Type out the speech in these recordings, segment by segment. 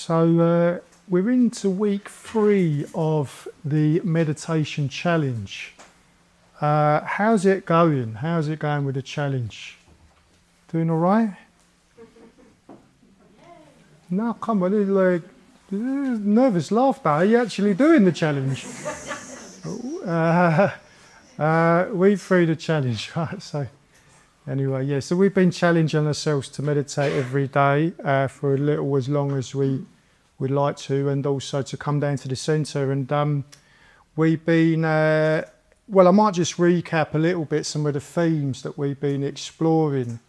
So we're into week 3 of the meditation challenge. How's it going? How's it going with the challenge? Doing all right? No, come on, it's like nervous laughter. Are you actually doing the challenge? Week 3 the challenge, right? So anyway, yeah. So we've been challenging ourselves to meditate every day for a little as long as we would like to, and also to come down to the centre. And we've been, well, I might just recap a little bit some of the themes that we've been exploring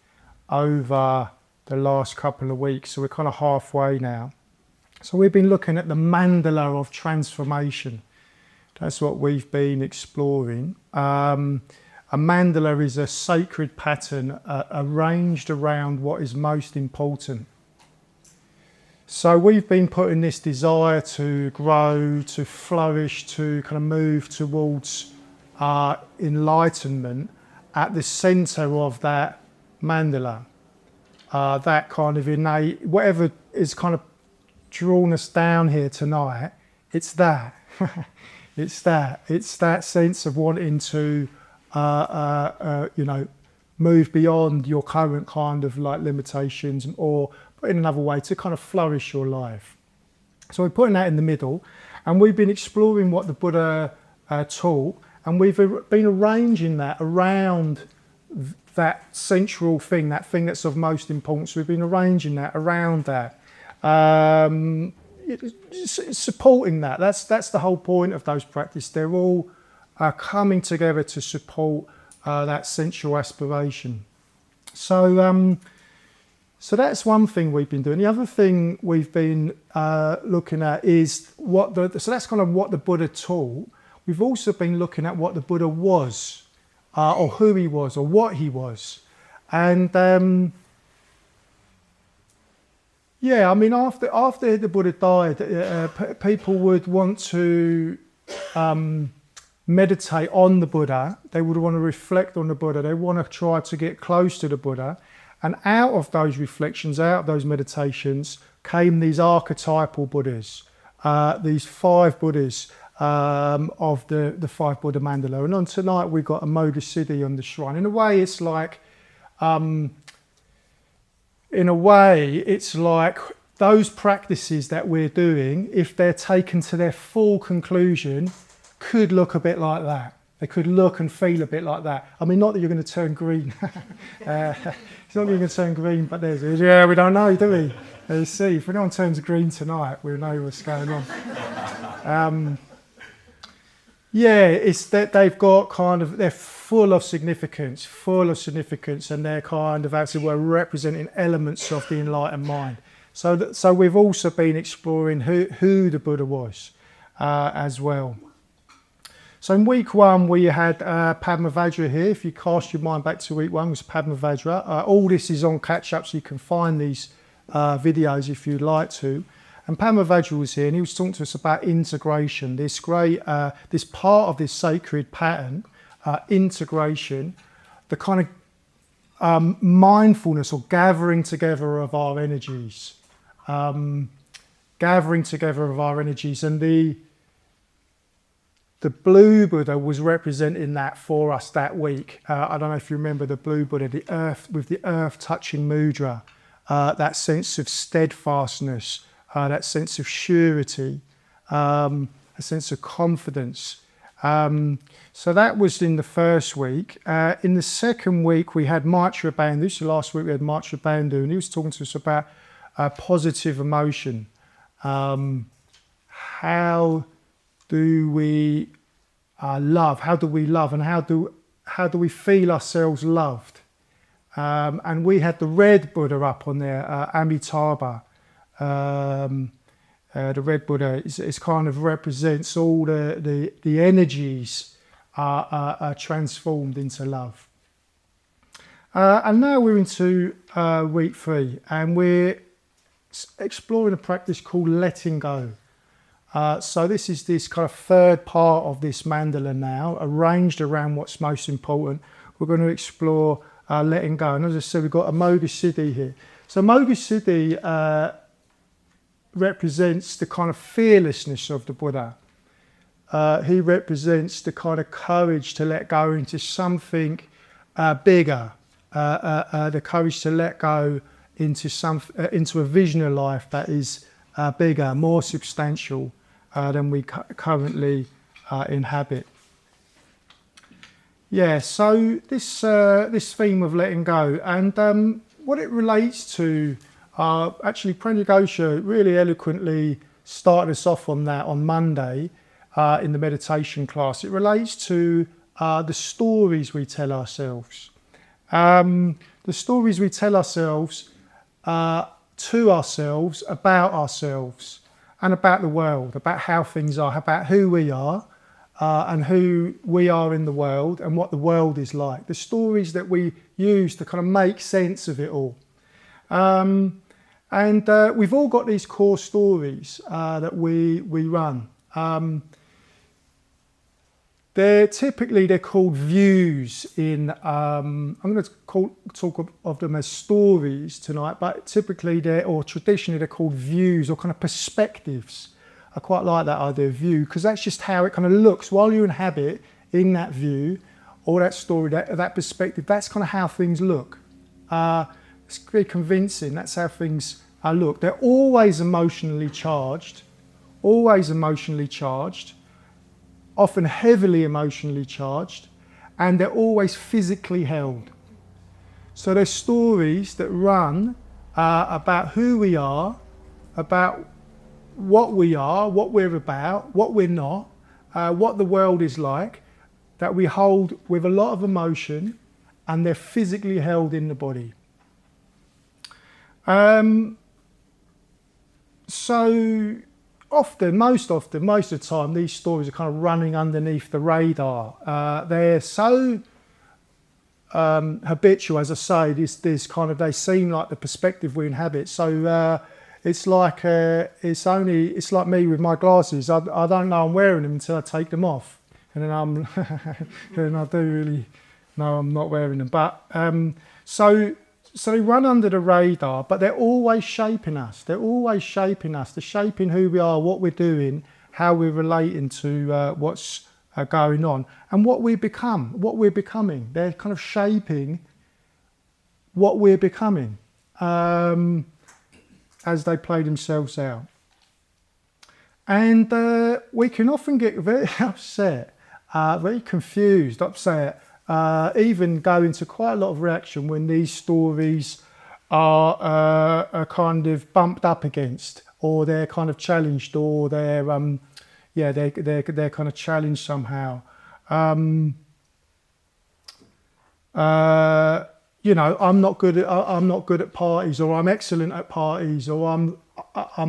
over the last couple of weeks. So we're kind of halfway now. So we've been looking at the mandala of transformation. That's what we've been exploring. A mandala is a sacred pattern arranged around what is most important. So we've been putting this desire to grow, to flourish, to kind of move towards enlightenment at the centre of that mandala. That kind of innate, whatever is kind of drawn us down here tonight, it's that. It's that sense of wanting to, move beyond your current kind of like limitations, or put in another way, to kind of flourish your life. So we're putting that in the middle, and we've been exploring what the Buddha taught, and we've been arranging that around that central thing, that thing that's of most importance. We've been arranging that around that. Supporting that. That's the whole point of those practices. They're all coming together to support that sensual aspiration. So that's one thing we've been doing. The other thing we've been looking at is so that's kind of what the Buddha taught. We've also been looking at what the Buddha was, or who he was, or what he was. And yeah, I mean, after the Buddha died, people would want to meditate on the Buddha. They would want to reflect on the Buddha. They want to try to get close to the Buddha. And out of those reflections, out of those meditations, came these archetypal Buddhas, these 5 Buddhas of the 5 Buddha mandala. And on tonight, we've got a Moga Siddhi on the shrine. In a way, it's like those practices that we're doing, if they're taken to their full conclusion, could look a bit like that. They could look and feel a bit like that. I mean, not that you're going to turn green. It's not that you're going to turn green, but yeah, we don't know, do we? Let's see. If anyone turns green tonight, we'll know what's going on. Yeah, it's that they've got kind of, they're full of significance, and they're kind of actually representing elements of the enlightened mind. So we've also been exploring who the Buddha was as well. So in week 1, we had Padmavajra here. If you cast your mind back to week 1, it was Padmavajra. All this is on catch up, so you can find these videos if you'd like to. And Padmavajra was here, and he was talking to us about integration, this great, this part of this sacred pattern, integration, the kind of mindfulness or gathering together of our energies. And the blue Buddha was representing that for us that week. I don't know if you remember the blue Buddha, the earth, with the earth touching mudra, that sense of steadfastness, that sense of surety, a sense of confidence. So that was in the first week. In the second week, we had Maitrinara Bandhu. So last week we had Maitrinara Bandhu, and he was talking to us about positive emotion. How do we love? How do we love? And how do we feel ourselves loved? And we had the red Buddha up on there, Amitabha. The red Buddha is kind of represents all the energies are transformed into love. And now we're into week 3, and we're exploring a practice called letting go. So this is this kind of third part of this mandala now, arranged around what's most important. We're going to explore letting go. And as I said, we've got a Moga Siddhi here. So Moga Siddhi represents the kind of fearlessness of the Buddha. He represents the kind of courage to let go into something bigger, the courage to let go into a vision of life that is bigger, more substantial than we currently inhabit. Yeah, so this theme of letting go, and what it relates to, actually Pranayagosha really eloquently started us off on that on Monday in the meditation class. It relates to the stories we tell ourselves. The stories we tell ourselves to ourselves, about ourselves and about the world, about how things are, about who we are, and who we are in the world and what the world is like. The stories that we use to kind of make sense of it all. And we've all got these core stories that we run. They're called views in, I'm going to talk of them as stories tonight, but typically traditionally they're called views or kind of perspectives. I quite like that idea of view, because that's just how it kind of looks while you inhabit in that view or that story, that perspective. That's kind of how things look. It's very convincing. That's how things look. They're always emotionally charged, often heavily emotionally charged, and they're always physically held. So they're stories that run about who we are, about what we are, what we're about, what we're not, what the world is like, that we hold with a lot of emotion, and they're physically held in the body. So most of the time, these stories are kind of running underneath the radar. They're so habitual, as I say. This kind of, they seem like the perspective we inhabit. So it's like me with my glasses. I don't know I'm wearing them until I take them off, and then then I do really know I'm not wearing them. But so they run under the radar, but they're always shaping us. They're shaping who we are, what we're doing, how we're relating to what's going on, and what we're becoming. They're kind of shaping what we're becoming as they play themselves out. And we can often get very upset, very confused, upset, even go into quite a lot of reaction when these stories are kind of bumped up against, or they're kind of challenged, or they're kind of challenged somehow. I'm not good at parties, or I'm excellent at parties, or I'm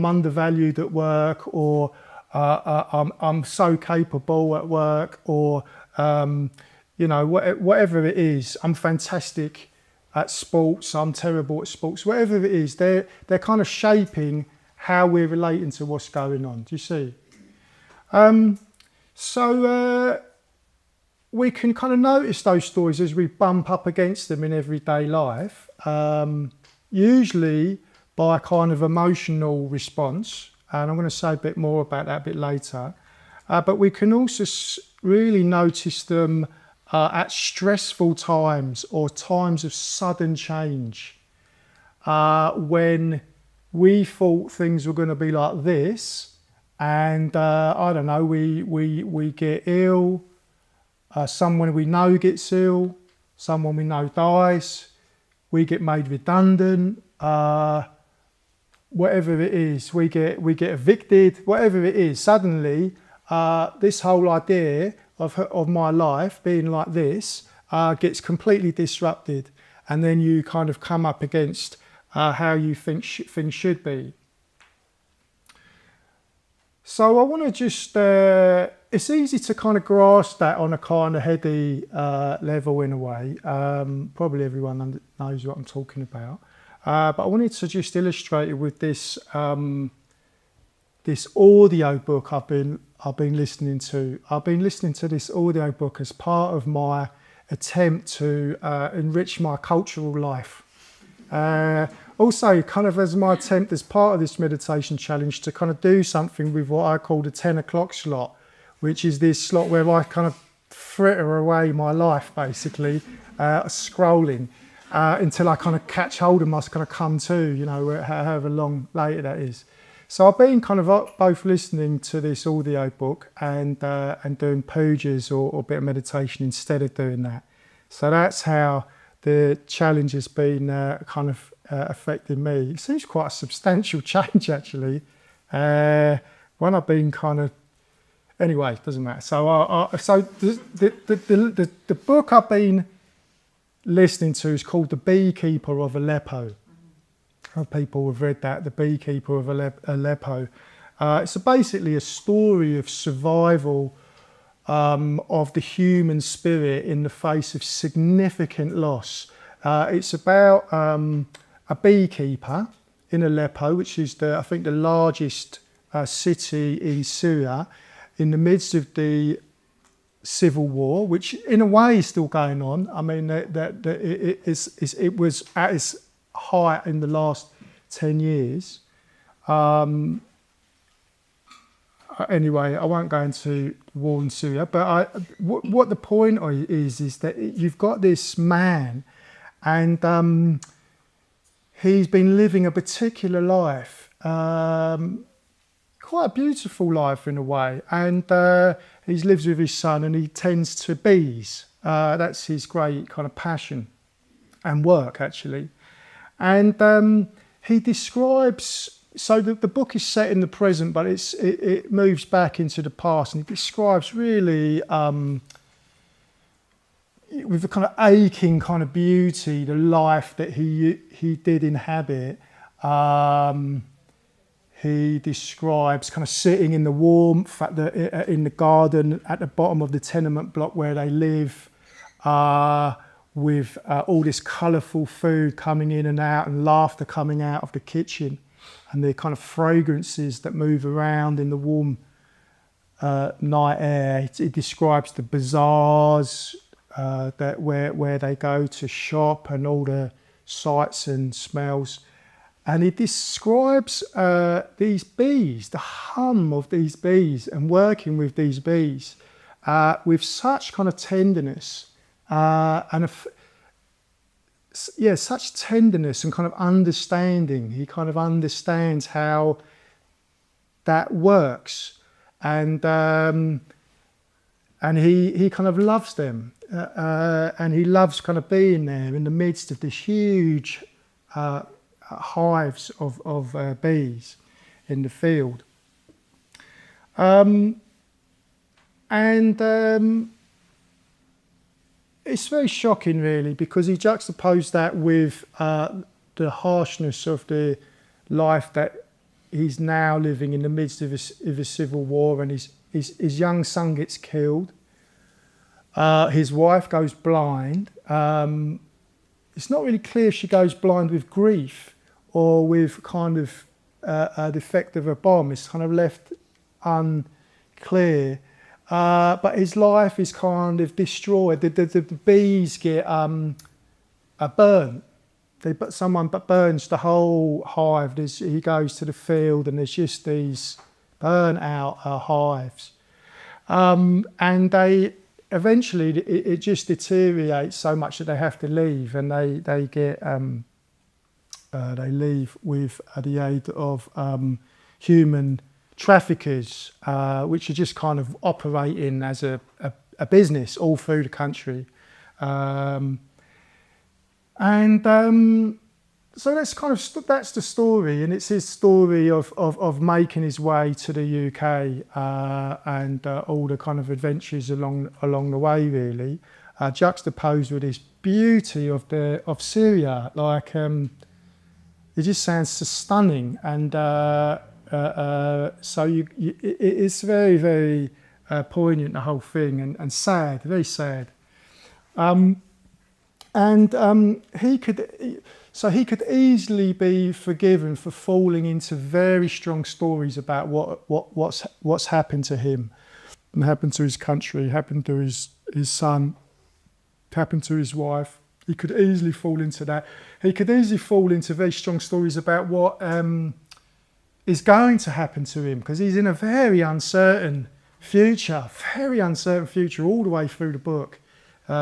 undervalued at work, or I'm so capable at work, or whatever it is. I'm fantastic at sports, I'm terrible at sports, whatever it is, they're kind of shaping how we're relating to what's going on. Do you see? So we can kind of notice those stories as we bump up against them in everyday life, usually by a kind of emotional response, and I'm going to say a bit more about that a bit later. But we can also really notice them at stressful times, or times of sudden change, when we thought things were going to be like this, and I don't know, we get ill, someone we know gets ill, someone we know dies, we get made redundant, whatever it is, we get evicted, whatever it is. Suddenly, this whole idea of my life being like this gets completely disrupted, and then you kind of come up against how you think things should be. So I want to just, it's easy to kind of grasp that on a kind of heady level in a way. Probably everyone knows what I'm talking about. But I wanted to just illustrate it with this this audio book I've been listening to. I've been listening to this audio book as part of my attempt to enrich my cultural life. Also, kind of as my attempt as part of this meditation challenge to kind of do something with what I call the 10 o'clock slot, which is this slot where I kind of fritter away my life, basically, scrolling until I kind of catch hold of my kind of come to, however long later that is. So I've been kind of both listening to this audio book and doing pujas or a bit of meditation instead of doing that. So that's how the challenge has been kind of affecting me. It seems quite a substantial change, actually. When I've been kind of... Anyway, it doesn't matter. So, the book I've been listening to is called The Beekeeper of Aleppo. People have read that, The Beekeeper of Aleppo. It's basically a story of survival of the human spirit in the face of significant loss. It's about a beekeeper in Aleppo, which is I think the largest city in Syria, in the midst of the civil war, which in a way is still going on. I mean, it was at its height in the last 10 years. Anyway, I won't go into war in Syria, but what the point is that you've got this man, and he's been living a particular life, quite a beautiful life in a way, and he lives with his son and he tends to bees. That's his great kind of passion and work, actually. And he describes... So the book is set in the present, but it moves back into the past, and it describes really, with a kind of aching kind of beauty, the life that he did inhabit. He describes kind of sitting in the warmth in the garden at the bottom of the tenement block where they live, with all this colourful food coming in and out and laughter coming out of the kitchen, and the kind of fragrances that move around in the warm night air. It describes the bazaars where they go to shop and all the sights and smells. And it describes these bees, the hum of these bees, and working with these bees with such kind of tenderness such tenderness and kind of understanding. He kind of understands how that works, and he kind of loves them, and he loves kind of being there in the midst of this huge hives of bees in the field. It's very shocking, really, because he juxtaposed that with the harshness of the life that he's now living in the midst of a civil war, and his young son gets killed. His wife goes blind. It's not really clear if she goes blind with grief or with kind of the effect of a bomb. It's kind of left unclear. But his life is kind of destroyed. The bees get burnt. Someone burns the whole hive. He goes to the field and there's just these burnt out hives. And they eventually it just deteriorates so much that they have to leave, and they leave with the aid of human traffickers, which are just kind of operating as a business all through the country. So that's the story, and it's his story of making his way to the UK and all the kind of adventures along the way, really, juxtaposed with this beauty of Syria. Like it just sounds so stunning, and so it's very, very poignant, the whole thing, and sad, very sad. He could easily be forgiven for falling into very strong stories about what's happened to him, and happened to his country, happened to his son, happened to his wife, he could easily fall into that. He could easily fall into very strong stories about what is going to happen to him, because he's in a very uncertain future all the way through the book.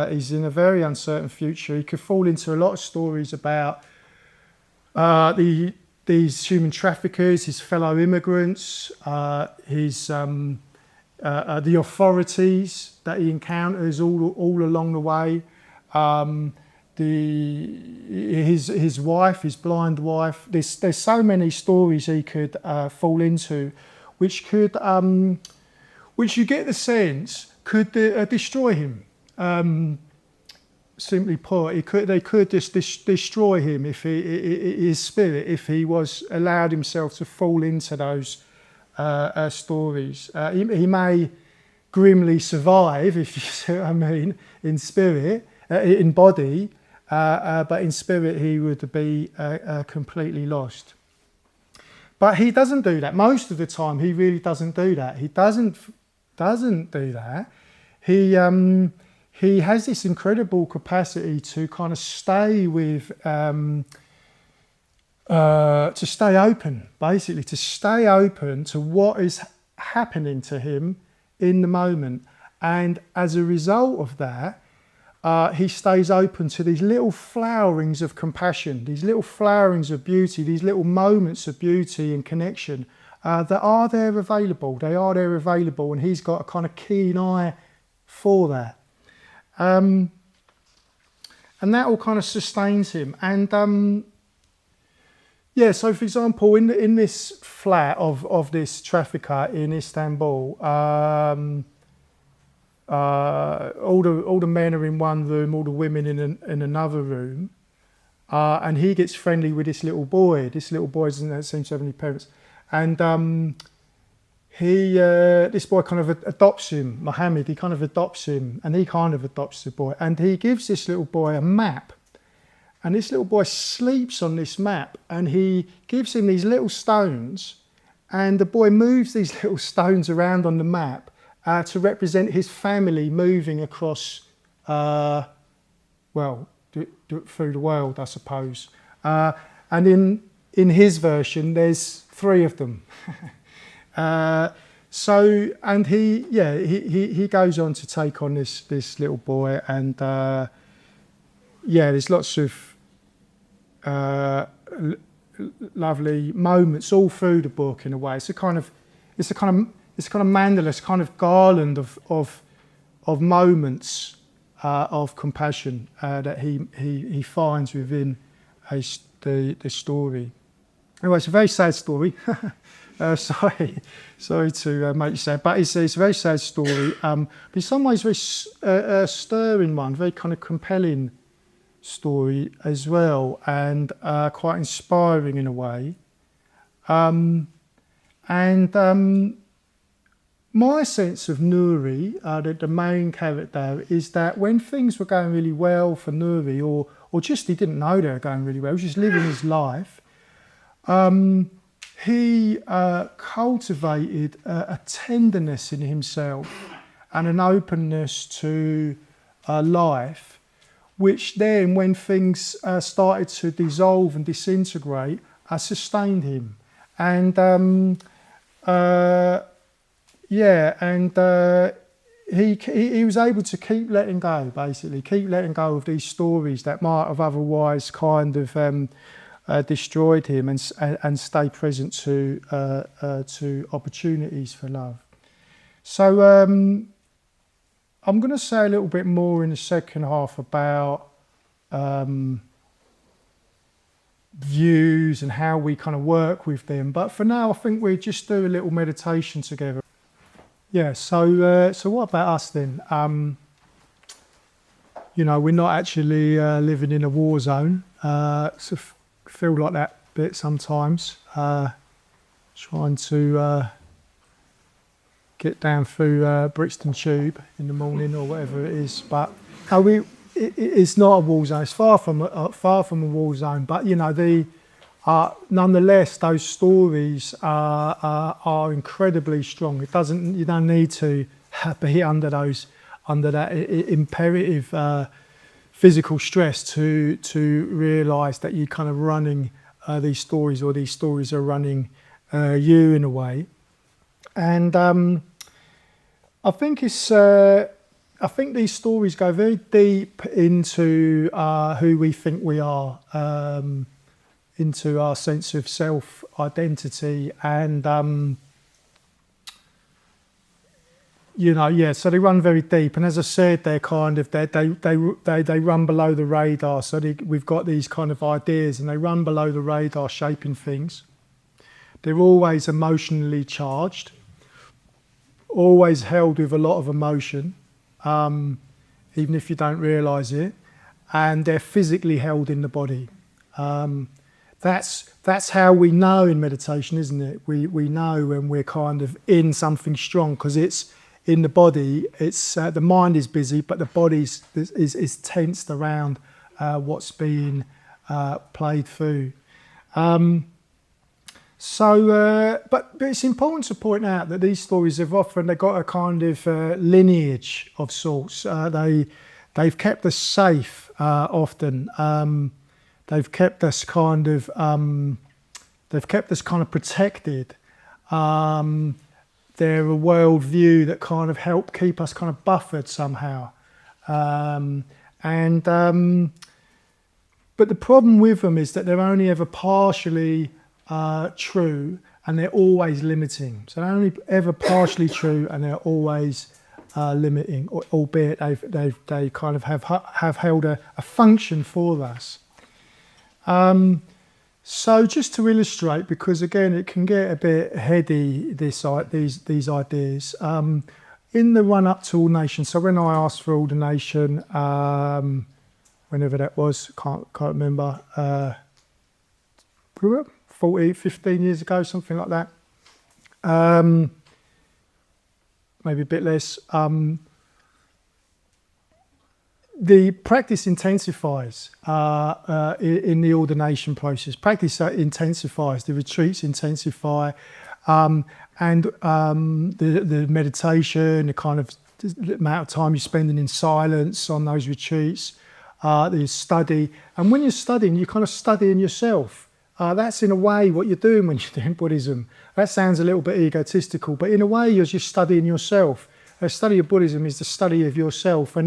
He's in a very uncertain future. He could fall into a lot of stories about these human traffickers, his fellow immigrants, the authorities that he encounters all along the way, his wife, his blind wife. There's so many stories he could fall into, which you get the sense could destroy him. Simply put, they could just destroy him if his spirit, if he was allowed himself to fall into those stories. He may grimly survive, if you see what I mean, in spirit, in body, but in spirit he would be completely lost. But he doesn't do that. Most of the time, he really doesn't do that. He doesn't do that. He has this incredible capacity to kind of stay with, to stay open, basically, to stay open to what is happening to him in the moment. And as a result of that, he stays open to these little flowerings of compassion, these little flowerings of beauty, these little moments of beauty and connection that are there available. They are there available, and he's got a kind of keen eye for that. And that all kind of sustains him. And so for example, in this flat of this trafficker in Istanbul, all the men are in one room, all the women in another room, and he gets friendly with this little boy. This little boy doesn't seem to have any parents, and this boy kind of adopts him. Mohammed, he kind of adopts him, and he kind of adopts the boy, and he gives this little boy a map, and this little boy sleeps on this map, and he gives him these little stones, and the boy moves these little stones around on the map to represent his family moving across, through the world, I suppose. And in his version, there's 3 of them. And he goes on to take on this little boy, and there's lots of lovely moments all through the book. In a way, it's a kind of mandala, it's kind of garland of moments of compassion that he finds within the story. Anyway, it's a very sad story. Sorry to make you sad, but it's a very sad story. But in some ways, very stirring one, very kind of compelling story as well, and quite inspiring in a way. My sense of Nuri, the main character, is that when things were going really well for Nuri, or just he didn't know they were going really well, he was just living his life, he cultivated a tenderness in himself and an openness to life, which then, when things started to dissolve and disintegrate, sustained him. And he was able to keep letting go, basically, keep letting go of these stories that might have otherwise kind of destroyed him, and stay present to opportunities for love. So I'm going to say a little bit more in the second half about views and how we kind of work with them. But for now, I think we just do a little meditation together. Yeah, so what about us then? We're not actually living in a war zone. Feel like that bit sometimes. Trying to get down through Brixton Tube in the morning or whatever it is. But it's not a war zone. It's far from a war zone. But nonetheless, those stories are incredibly strong. You don't need to be under that imperative physical stress to realise that you're kind of running these stories, or these stories are running you in a way. And I think I think these stories go very deep into who we think we are, into our sense of self-identity, and so they run very deep. And as I said, they're kind of they run below the radar. So we've got these kind of ideas, and they run below the radar, shaping things. They're always emotionally charged, always held with a lot of emotion, even if you don't realise it, and they're physically held in the body. That's how we know in meditation, isn't it? We know when we're kind of in something strong, because it's in the body. It's the mind is busy, but the body is tensed around what's being played through. But it's important to point out that these stories have often got a kind of lineage of sorts. They've kept us safe often. They've kept us kind of protected. They're a worldview that kind of help keep us kind of buffered somehow. But the problem with them is that they're only ever partially true, and they're always limiting. So they're only ever partially true, and they're always limiting, albeit they kind of have held a function for us. So just to illustrate, because again it can get a bit heady, these ideas. In the run up to ordination, so when I asked for ordination, whenever that was, can't remember, 15 years ago, something like that. Maybe a bit less. The practice intensifies in the ordination process. Practice intensifies, the retreats intensify, and the meditation, the amount of time you're spending in silence on those retreats, the study. And when you're studying, you're kind of studying yourself. That's in a way what you're doing when you're doing Buddhism. That sounds a little bit egotistical, but in a way you're just studying yourself. The study of Buddhism is the study of yourself.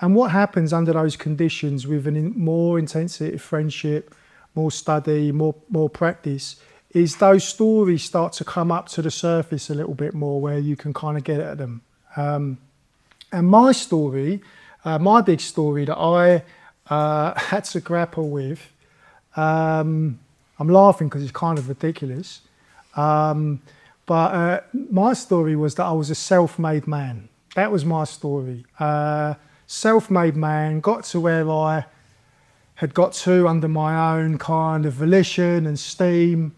And what happens under those conditions with more intensity of friendship, more study, more practice, is those stories start to come up to the surface a little bit more, where you can kind of get at them. And my story, my big story that I had to grapple with, I'm laughing because it's kind of ridiculous, but my story was that I was a self-made man. That was my story. Self-made man, got to where I had got to under my own kind of volition and steam.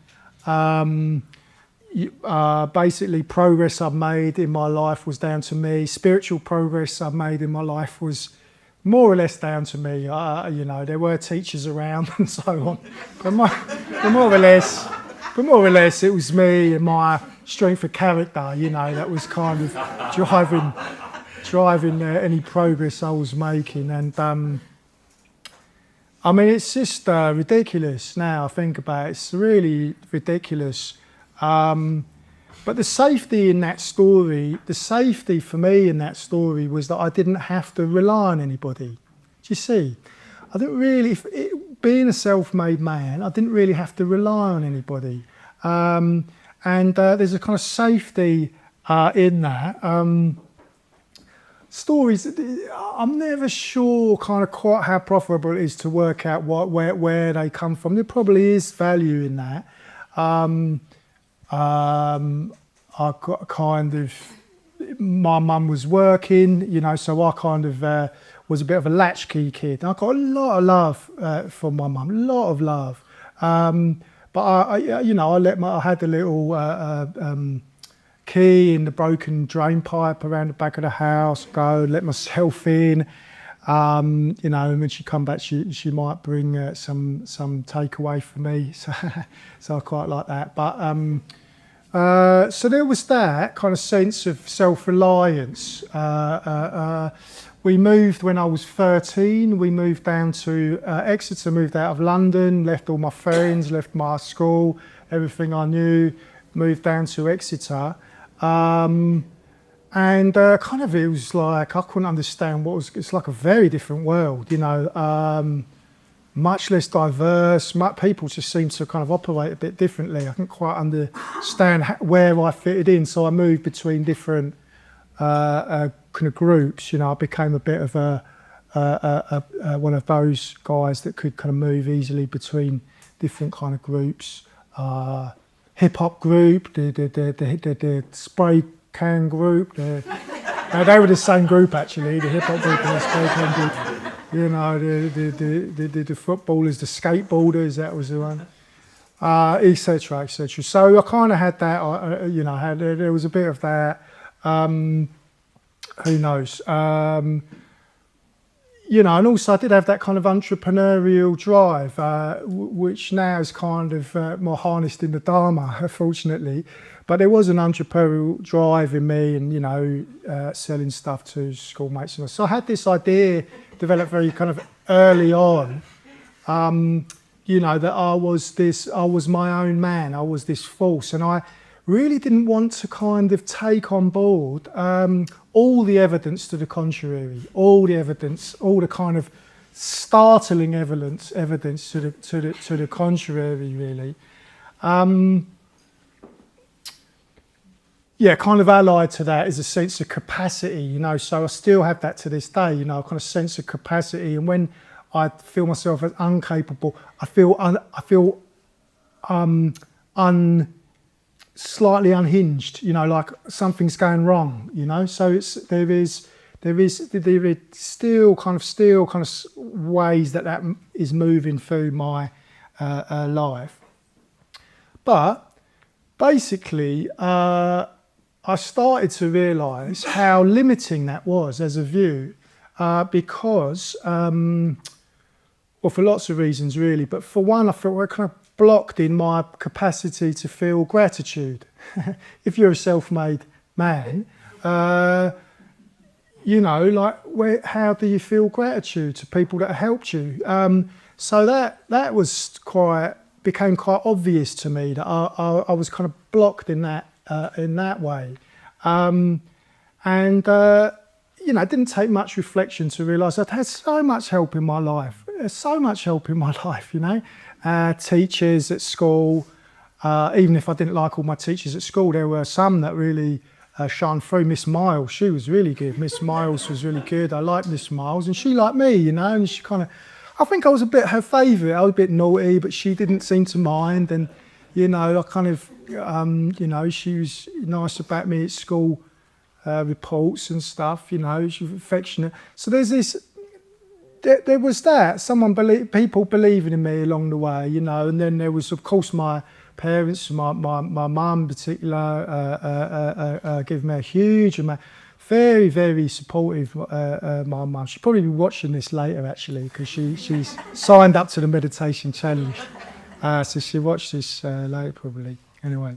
Basically, progress I've made in my life was down to me. Spiritual progress I've made in my life was more or less down to me. There were teachers around and so on, but more or less, it was me and my strength of character. That was kind of driving any progress I was making. And it's just ridiculous now I think about it. It's really ridiculous. But the safety in that story, the safety for me in that story was that I didn't have to rely on anybody. Do you see? I didn't really, being a self-made man, I didn't really have to rely on anybody. And there's a kind of safety in that. Stories, I'm never sure kind of quite how profitable it is to work out where they come from. There probably is value in that. I got kind of, my mum was working, so I kind of was a bit of a latchkey kid. I got a lot of love from my mum, a lot of love. But I had a little key in the broken drain pipe around the back of the house, let myself in. And when she come back, she might bring some takeaway for me. So I quite like that. But So there was that kind of sense of self-reliance. We moved when I was 13. We moved down to Exeter, moved out of London, left all my friends, left my school, everything I knew, moved down to Exeter. And kind of it was like, I couldn't understand it's like a very different world, you know, much less diverse. People just seemed to kind of operate a bit differently. I couldn't quite understand where I fitted in, so I moved between different kind of groups. You know, I became a bit of one of those guys that could kind of move easily between different kind of groups. Hip hop group, the spray can group. They were the same group actually. The hip hop group and the spray can group. You know, the footballers, the skateboarders. That was the one. Etc. Etc. So I kind of had that. You know, there was a bit of that. Who knows? You know, and also I did have that kind of entrepreneurial drive, which now is kind of more harnessed in the Dharma, fortunately. But there was an entrepreneurial drive in me, and you know, selling stuff to schoolmates. So I had this idea developed very kind of early on. You know, that I was my own man. I was this force, and I really didn't want to kind of take on board all the evidence to the contrary, all the kind of startling evidence to the contrary, really. Yeah, kind of allied to that is a sense of capacity, you know. So I still have that to this day, you know, a kind of sense of capacity. And when I feel myself as incapable, I feel slightly unhinged, you know, like something's going wrong, you know. So there is still kind of ways that is moving through my life. But basically, I started to realise how limiting that was as a view, because, well, for lots of reasons really, but for one, I felt we're kind of blocked in my capacity to feel gratitude. If you're a self-made man, you know, like how do you feel gratitude to people that have helped you? So that was became quite obvious to me that I was kind of blocked in that way, and you know, it didn't take much reflection to realise I'd had so much help in my life. So much help in my life, you know. Teachers at school, even if I didn't like all my teachers at school, there were some that really shone through. Miss Miles, she was really good. Miss Miles was really good. I liked Miss Miles, and she liked me, you know. And she kind of, I think I was a bit her favourite. I was a bit naughty, but she didn't seem to mind. And you know, I kind of, you know, she was nice about me at school reports and stuff. You know, she was affectionate. So there's this. There was that, people believing in me along the way, you know, and then there was, of course, my parents, my mum in particular, giving me a huge amount, very, very supportive, my mum. She'll probably be watching this later, actually, because she's signed up to the meditation challenge, so she'll watch this later, probably. Anyway.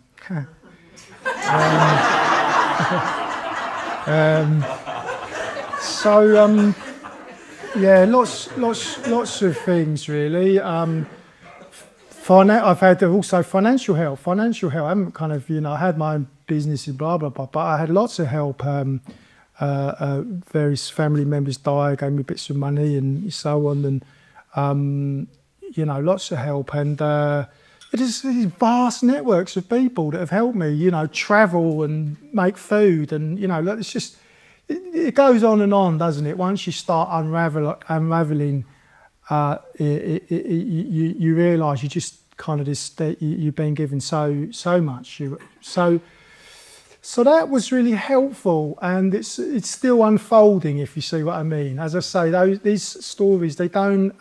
Yeah, lots of things really. I've had also financial help. I haven't kind of, you know, I had my own business and blah blah blah, but I had lots of help. Various family members died, gave me bits of money and so on, and you know, lots of help. And it is these vast networks of people that have helped me, you know, travel and make food, and you know, it's just. It goes on, doesn't it? Once you start unraveling, you realise you just kind of you've been given so much. So that was really helpful, and it's still unfolding. If you see what I mean. As I say, these stories, they don't.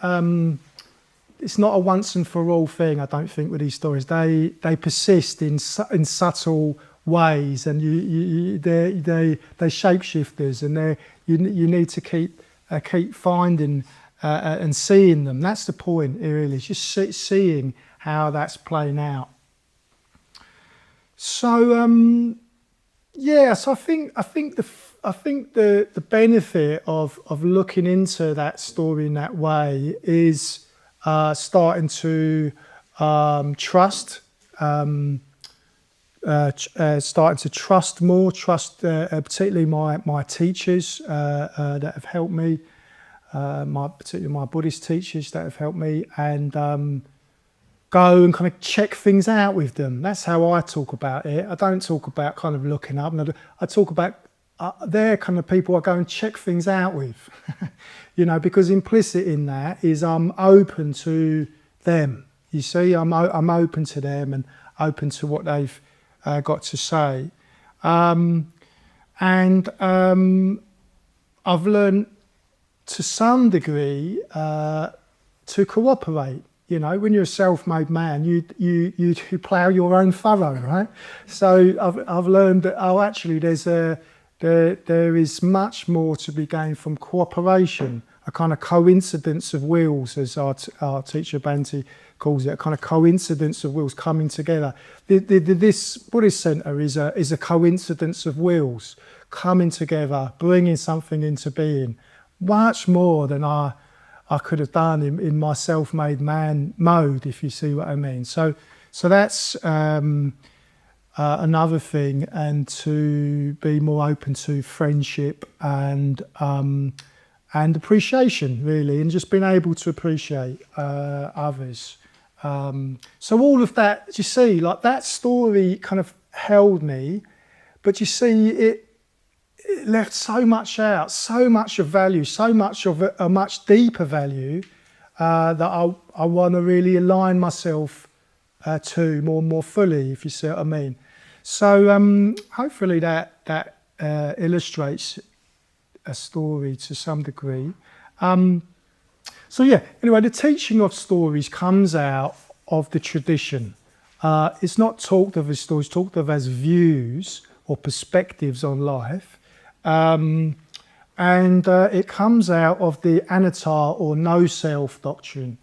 It's not a once and for all thing. I don't think with these stories, they persist in subtle ways, and they shapeshifters, and you need to keep finding and seeing them. That's the point, really. Just seeing how that's playing out. So yeah, so I think the benefit of looking into that story in that way is starting to trust. Starting to trust more, particularly my teachers that have helped me, particularly my Buddhist teachers that have helped me, and go and kind of check things out with them. That's how I talk about it. I don't talk about kind of looking up. I talk about they're kind of people I go and check things out with, because implicit in that is I'm open to them. You see, I'm open to them and open to what they've got to say, and I've learned to some degree to cooperate. When you're a self-made man, you plough your own furrow, right? So I've learned that actually there is much more to be gained from cooperation, a kind of coincidence of wills, as our teacher Bhante calls it, a kind of coincidence of wills coming together. This Buddhist centre is a coincidence of wills coming together, bringing something into being, much more than I could have done in my self-made man mode, if you see what I mean. So that's another thing, and to be more open to friendship and appreciation, really, and just being able to appreciate others. So all of that, you see, like that story kind of held me, but you see, it left so much out, so much of value, so much of a much deeper value that I want to really align myself to more fully, if you see what I mean. So hopefully that illustrates a story to some degree. So yeah, anyway, the teaching of stories comes out of the tradition. It's not talked of as stories, talked of as views or perspectives on life. And it comes out of the anatta or no self doctrine.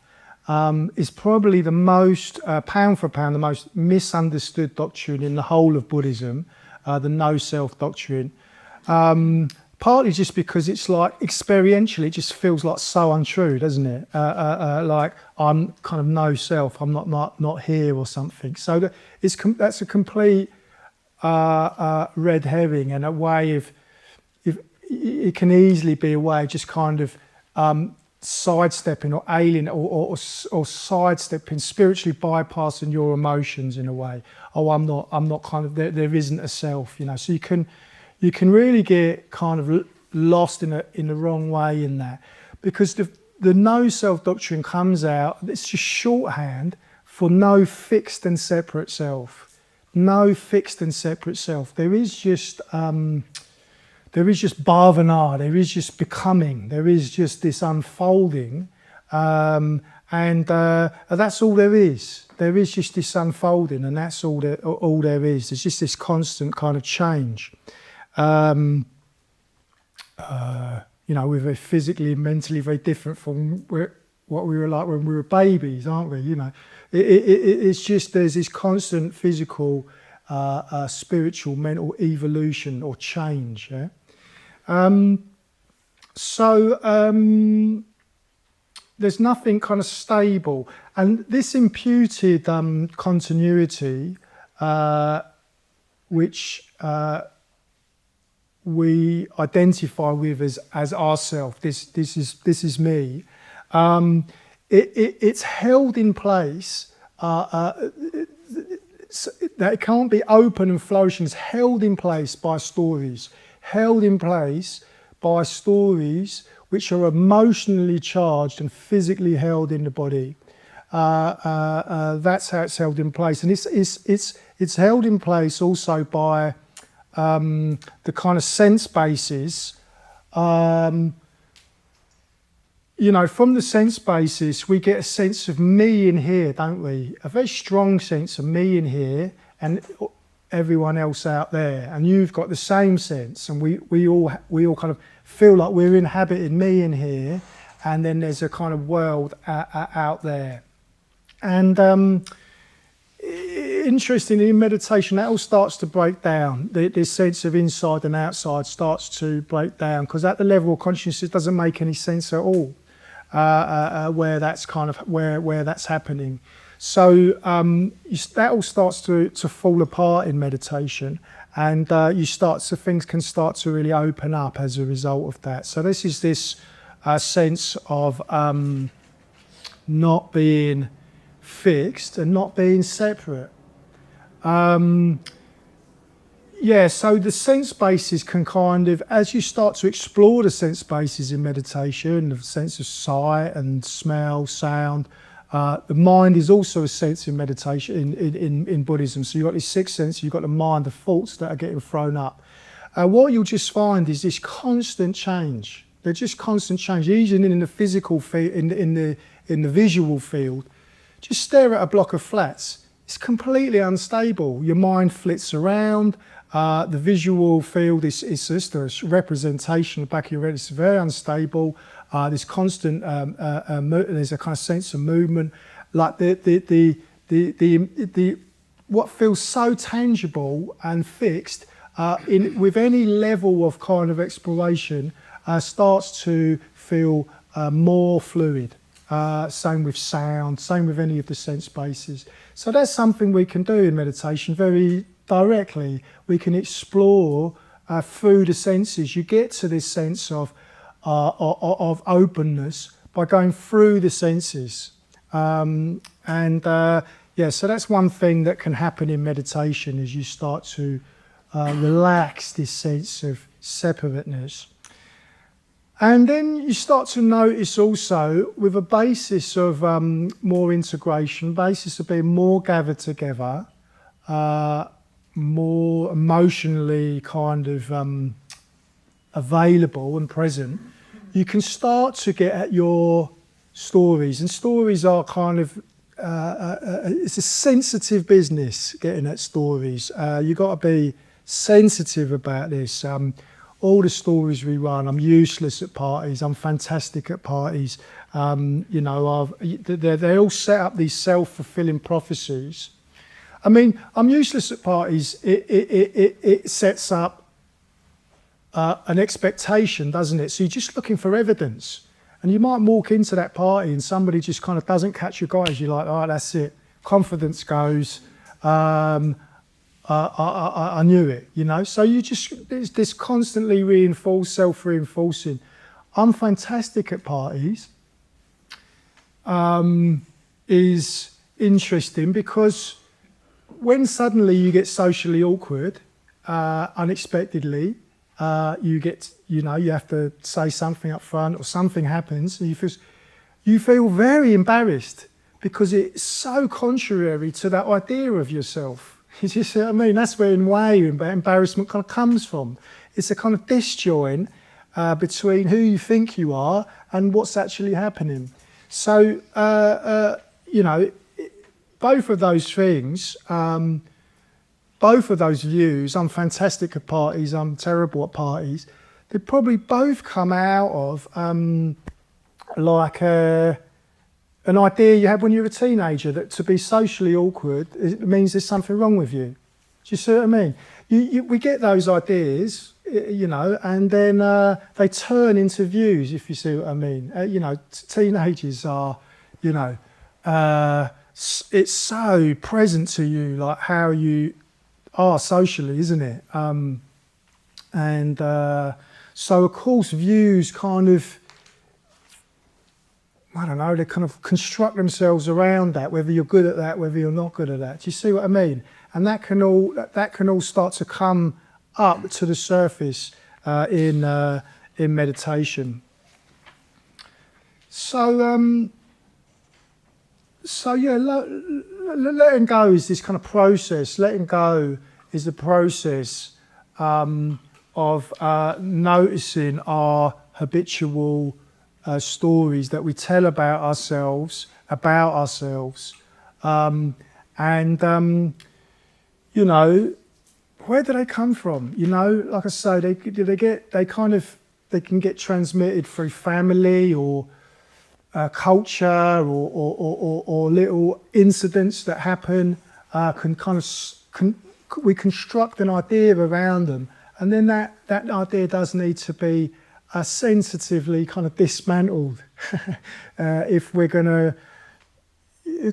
It's probably the most, pound for pound, the most misunderstood doctrine in the whole of Buddhism, the no self doctrine. Partly just because it's like experientially, it just feels like so untrue, doesn't it? Like I'm kind of no self, I'm not here or something. So that's a complete red herring, and a way of, it can easily be a way of just kind of sidestepping or alien or sidestepping, spiritually bypassing your emotions in a way. Oh, I'm not kind of there isn't a self, So you can really get kind of lost in the wrong way in that, because the no self doctrine comes out. It's just shorthand for no fixed and separate self. No fixed and separate self. There is just bhavana, there is just becoming, there is just this unfolding, and that's all there is. There is just this unfolding, and that's all there is. There's just this constant kind of change. We're very physically and mentally very different from what we were like when we were babies, aren't we? It's just there's this constant physical, spiritual, mental evolution or change. Yeah? There's nothing kind of stable, and this imputed continuity, which we identify with as ourself. This is me. It's held in place. That it can't be open and flourishing. It's held in place by stories. Held in place by stories which are emotionally charged and physically held in the body. That's how it's held in place, and it's held in place also by the kind of sense basis. From the sense basis, we get a sense of me in here, don't we? A very strong sense of me in here and everyone else out there. And you've got the same sense, and we all kind of feel like we're inhabiting me in here, and then there's a kind of world out there. And interestingly, in meditation, that all starts to break down. This sense of inside and outside starts to break down, because at the level of consciousness, it doesn't make any sense at all where that's kind of where that's happening. So that all starts to fall apart in meditation, and things can start to really open up as a result of that. So this is this sense of not being fixed and not being separate. So the sense bases can kind of, as you start to explore the sense bases in meditation, the sense of sight and smell, sound, the mind is also a sense in meditation, in Buddhism. So you've got these six senses, you've got the mind, the thoughts that are getting thrown up. What you'll just find is this constant change. They're just constant change, even in the physical field, in the visual field. Just stare at a block of flats. It's completely unstable. Your mind flits around. The visual field is just a representation of the back of your head. It's very unstable. There's constant. There's a kind of sense of movement. Like the what feels so tangible and fixed with any level of kind of exploration starts to feel more fluid. Same with sound, same with any of the sense bases. So that's something we can do in meditation very directly. We can explore through the senses. You get to this sense of openness by going through the senses. So that's one thing that can happen in meditation, is you start to relax this sense of separateness. And then you start to notice also, with a basis of more integration, basis of being more gathered together, more emotionally kind of available and present, you can start to get at your stories. And stories are kind of, it's a sensitive business, getting at stories. You've got to be sensitive about this. All the stories we run, I'm useless at parties, I'm fantastic at parties. They all set up these self-fulfilling prophecies. I mean, I'm useless at parties, it sets up an expectation, doesn't it? So you're just looking for evidence. And you might walk into that party and somebody just kind of doesn't catch your guys. You're like, oh, that's it. Confidence goes. I knew it, So there's this constantly self-reinforcing. I'm fantastic at parties. Is interesting because when suddenly you get socially awkward, unexpectedly, you have to say something up front or something happens, and you feel very embarrassed because it's so contrary to that idea of yourself. You see what I mean? That's where, in a way, embarrassment kind of comes from. It's a kind of disjoint between who you think you are and what's actually happening. So, both of those things, both of those views, I'm fantastic at parties, I'm terrible at parties, they probably both come out of an idea you had when you were a teenager, that to be socially awkward, it means there's something wrong with you. Do you see what I mean? We get those ideas, and then they turn into views, if you see what I mean. Teenagers are, it's so present to you, like how you are socially, isn't it? So, of course, views kind of, I don't know, they kind of construct themselves around that, whether you're good at that, whether you're not good at that. Do you see what I mean? And that can all start to come up to the surface in meditation. letting go is this kind of process. Letting go is the process of noticing our habitual stories that we tell about ourselves, where do they come from? Like I say, they can get transmitted through family or culture or little incidents that happen. can kind of we construct an idea around them, and then that idea does need to be sensitively kind of dismantled if we're going to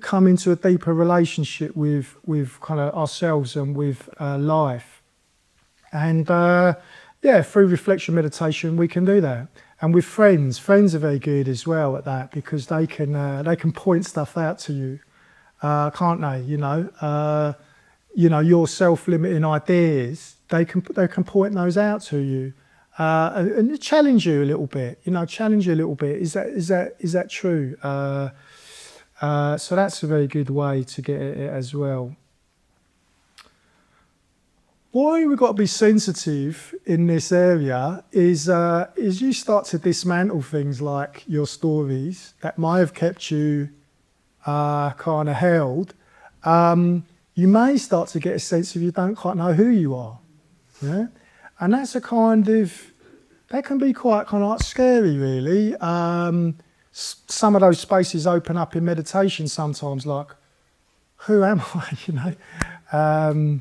come into a deeper relationship with kind of ourselves and with life. And through reflection meditation we can do that. And with friends are very good as well at that, because they can point stuff out to you, can't they? Your self-limiting ideas, they can point those out to you, and challenge you a little bit. Is that true? So that's a very good way to get at it as well. Why we've got to be sensitive in this area is you start to dismantle things like your stories that might have kept you kind of held. You may start to get a sense of you don't quite know who you are. Yeah? And that's that can be quite kind of like scary, really. Some of those spaces open up in meditation sometimes, like, who am I,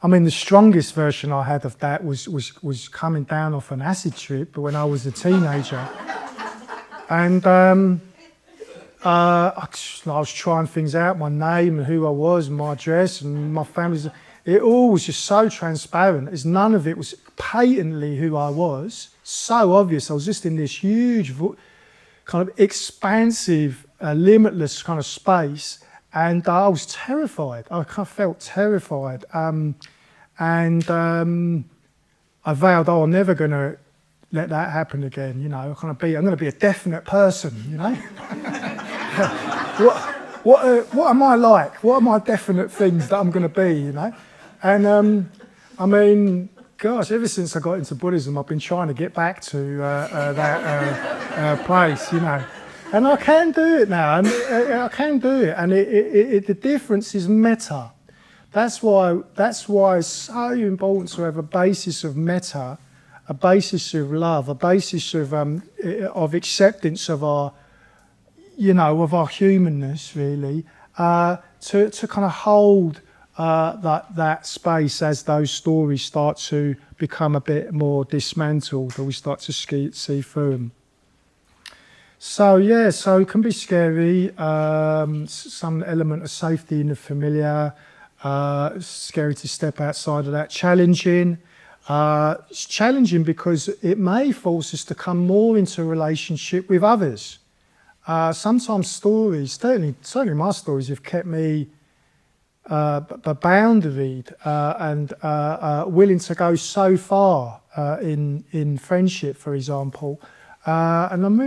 I mean, the strongest version I had of that was coming down off an acid trip when I was a teenager. And I was trying things out, my name and who I was, and my address and my family's. It all was just so transparent, as none of it was patently who I was. So obvious. I was just in this huge, kind of expansive, limitless kind of space, and I was terrified. I kind of felt terrified. I vowed, I'm never going to let that happen again. I'm going to be a definite person. What am I like? What are my definite things that I'm going to be? And I mean, gosh, ever since I got into Buddhism, I've been trying to get back to that place. And I can do it now, and I can do it. And the difference is metta. That's why it's so important to have a basis of metta, a basis of love, a basis of acceptance of our, of our humanness, really, to kind of hold that space as those stories start to become a bit more dismantled, or we start to see through them. So it can be scary, some element of safety in the familiar, scary to step outside of that, challenging. It's challenging because it may force us to come more into a relationship with others. Sometimes stories, certainly my stories, have kept me boundaried and willing to go so far in friendship, for example. And I'm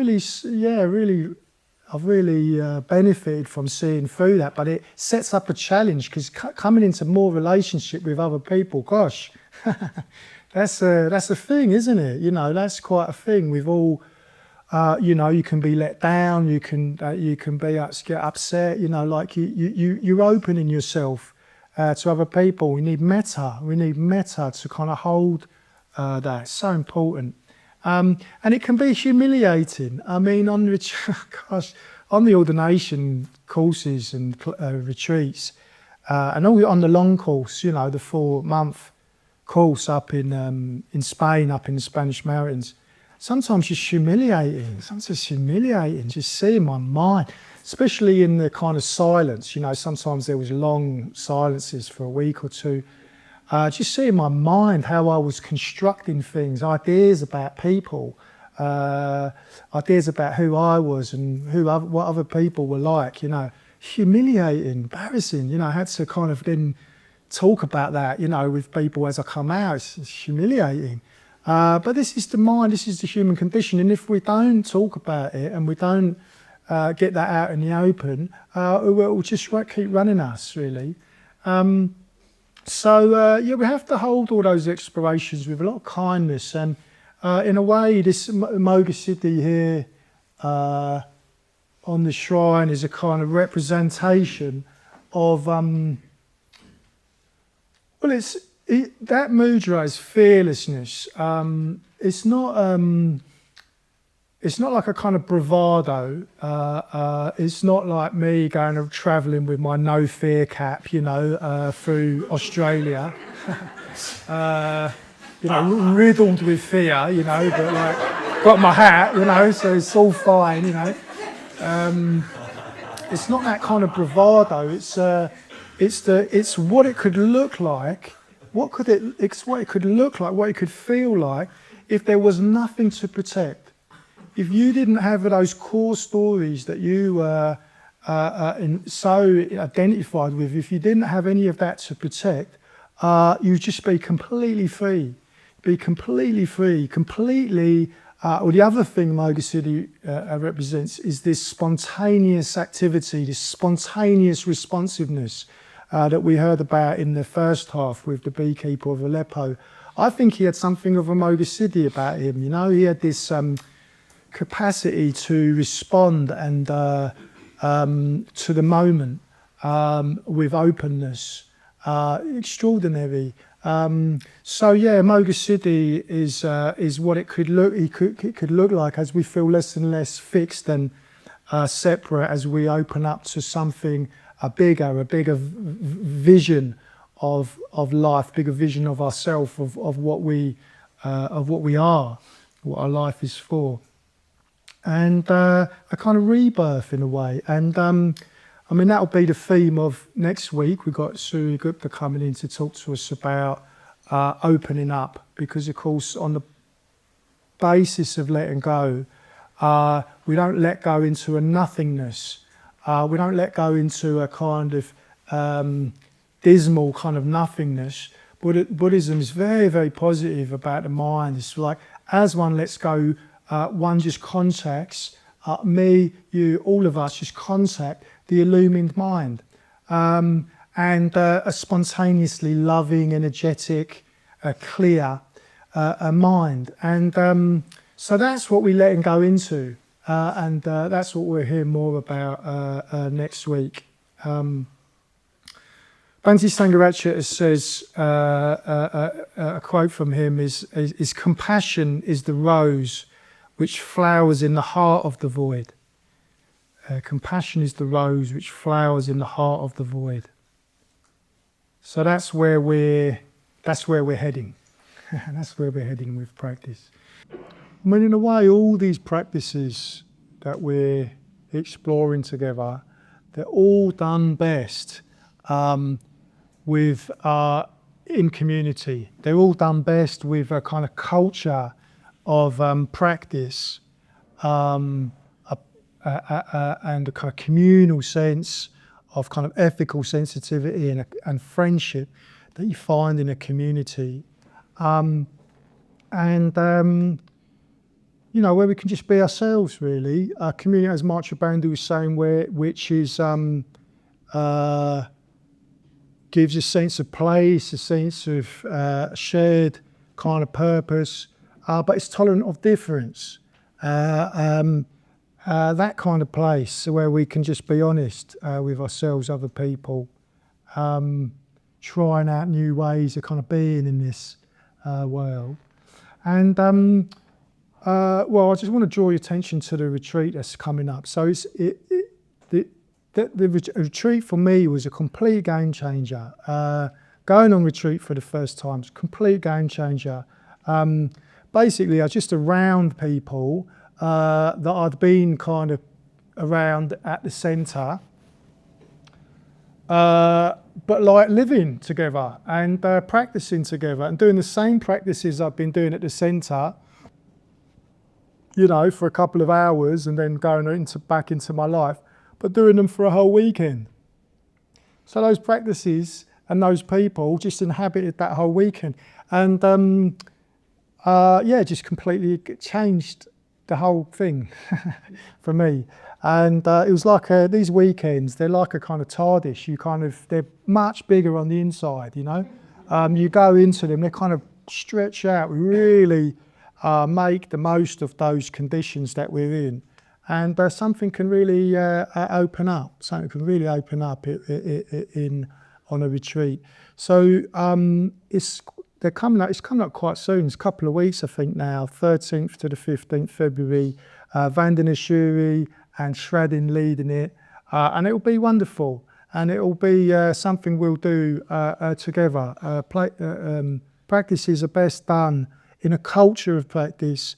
I've really benefited from seeing through that. But it sets up a challenge, because coming into more relationship with other people, gosh, that's a thing, isn't it? That's quite a thing. We've all, you can be let down, you can get upset. Like you're opening yourself to other people. We need metta. We need metta to kind of hold that. It's so important. And it can be humiliating. I mean, on the ordination courses and retreats, and on the long course, the 4-month course up in Spain, up in the Spanish mountains, sometimes it's humiliating. Just seeing my mind, especially in the kind of silence. Sometimes there was long silences for a week or two. Just seeing my mind, how I was constructing things, ideas about people, ideas about who I was and what other people were like, humiliating, embarrassing. I had to kind of then talk about that, with people as I come out. It's humiliating. But this is the mind, this is the human condition. And if we don't talk about it and we don't get that out in the open, it will just keep running us, really. So we have to hold all those explorations with a lot of kindness, and in a way, this Moga Siddhi here on the shrine is a kind of representation of that mudra is fearlessness. It's it's not like a kind of bravado. It's not like me going and travelling with my no fear cap, through Australia, riddled with fear, but like got my hat, so it's all fine, It's not that kind of bravado. It's what it could look like. It's what it could look like, what it could feel like if there was nothing to protect. If you didn't have those core stories that you were so identified with, if you didn't have any of that to protect, you'd just be completely free. Or the other thing Moga City represents is this spontaneous activity, this spontaneous responsiveness that we heard about in the first half with the beekeeper of Aleppo. I think he had something of a Moga City about him, He had this capacity to respond and to the moment with openness, extraordinary. Moga City is what it could look. It could look like as we feel less and less fixed and separate as we open up to something a bigger vision of life, bigger vision of ourselves, of what we are, what our life is for, and a kind of rebirth in a way. And that'll be the theme of next week. We've got Suri Gupta coming in to talk to us about opening up, because of course on the basis of letting go, we don't let go into a nothingness. We don't let go into a kind of dismal kind of nothingness. Buddhism is very, very positive about the mind. It's like as one lets go, one just contacts me, you, all of us just contact the illumined mind, and a spontaneously loving, energetic, clear mind. And so that's what we're letting go into. And that's what we'll hear more about next week. Bhante Sangharakshita says, a quote from him is compassion is the rose which flowers in the heart of the void. Compassion is the rose which flowers in the heart of the void. So that's where we're heading. That's where we're heading with practice. I mean, in a way, all these practices that we're exploring together, they're all done best in community. They're all done best with a kind of culture of practice and a kind of communal sense of kind of ethical sensitivity and friendship that you find in a community. Where we can just be ourselves, really. A community, as Maitri Bandhu was saying, which is gives a sense of place, a sense of shared kind of purpose, but it's tolerant of difference. That kind of place where we can just be honest with ourselves, other people, trying out new ways of kind of being in this world. And I just want to draw your attention to the retreat that's coming up. So the retreat for me was a complete game changer. Going on retreat for the first time was a complete game changer. Basically, I was just around people that I'd been kind of around at the centre, but like living together and practicing together and doing the same practices I've been doing at the centre, for a couple of hours and then going back into my life, but doing them for a whole weekend. So those practices and those people just inhabited that whole weekend. And just completely changed the whole thing for me. And it was like these weekends, they're like a kind of TARDIS. They're much bigger on the inside, You go into them, they kind of stretch out, really make the most of those conditions that we're in. And something can really open up. Something can really open up on a retreat. So they're they're coming up. It's coming up quite soon. It's a couple of weeks, I think now. 13th to the 15th February. Vanden Ashuri and Shradin leading it, and it will be wonderful. And it will be something we'll do together. Practices are best done in a culture of practice,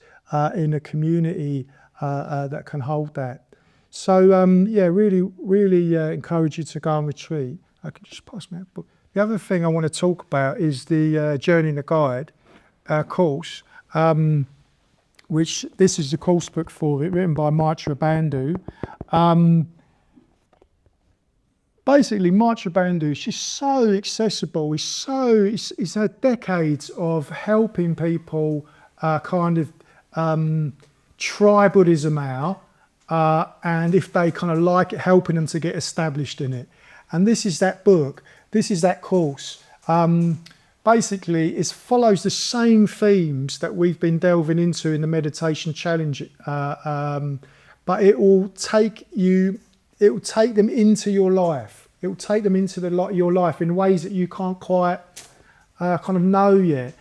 in a community that can hold that. So yeah, really encourage you to go and retreat. I can just pass me that book. The other thing I want to talk about is the Journey in the Guide course, which this is the course book for it, written by Maitrinara Bandhu. Basically, Maitrinara Bandhu, she's so accessible. It's had decades of helping people try Buddhism out, and if they kind of like it, helping them to get established in it. And this is that book. This is that course. Basically, it follows the same themes that we've been delving into in the meditation challenge, but it will take them into your life. It will take them into your life in ways that you can't quite kind of know yet.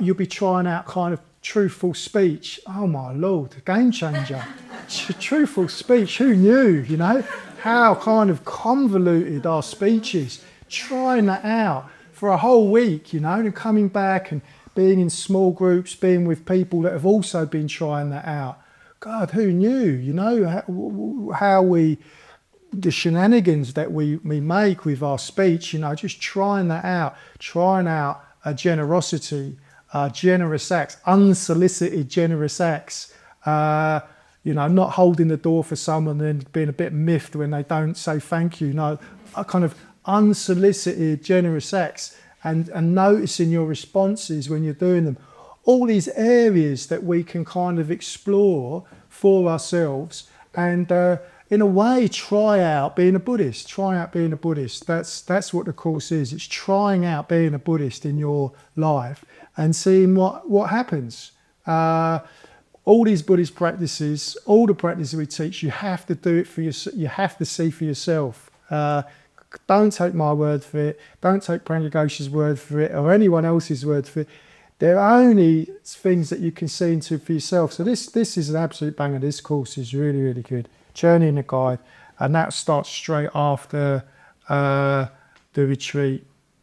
You'll be trying out kind of truthful speech. Oh my Lord, game changer. Truthful speech, who knew, you know? How kind of convoluted our speech is. Trying that out for a whole week, you know, and coming back and being in small groups, being with people that have also been trying that out. God, who knew, you know, how the shenanigans that we make with our speech, you know, just trying that out, trying out a generosity, generous acts, unsolicited generous acts, you know, not holding the door for someone and being a bit miffed when they don't say thank you, no, a kind of unsolicited generous acts, and noticing your responses when you're doing them. All these areas that we can kind of explore for ourselves and in a way try out being a Buddhist. Try out being a Buddhist. That's what the course is. It's trying out being a Buddhist in your life and seeing what happens. All these Buddhist practices, all the practices we teach, you have to do it for yourself. You have to see for yourself. Don't take my word for it. Don't take Pranga Ghos's word for it or anyone else's word for it. They're only things that you can see into for yourself. So this is an absolute banger. This course is really good. Journey in the Guide, and that starts straight after the retreat.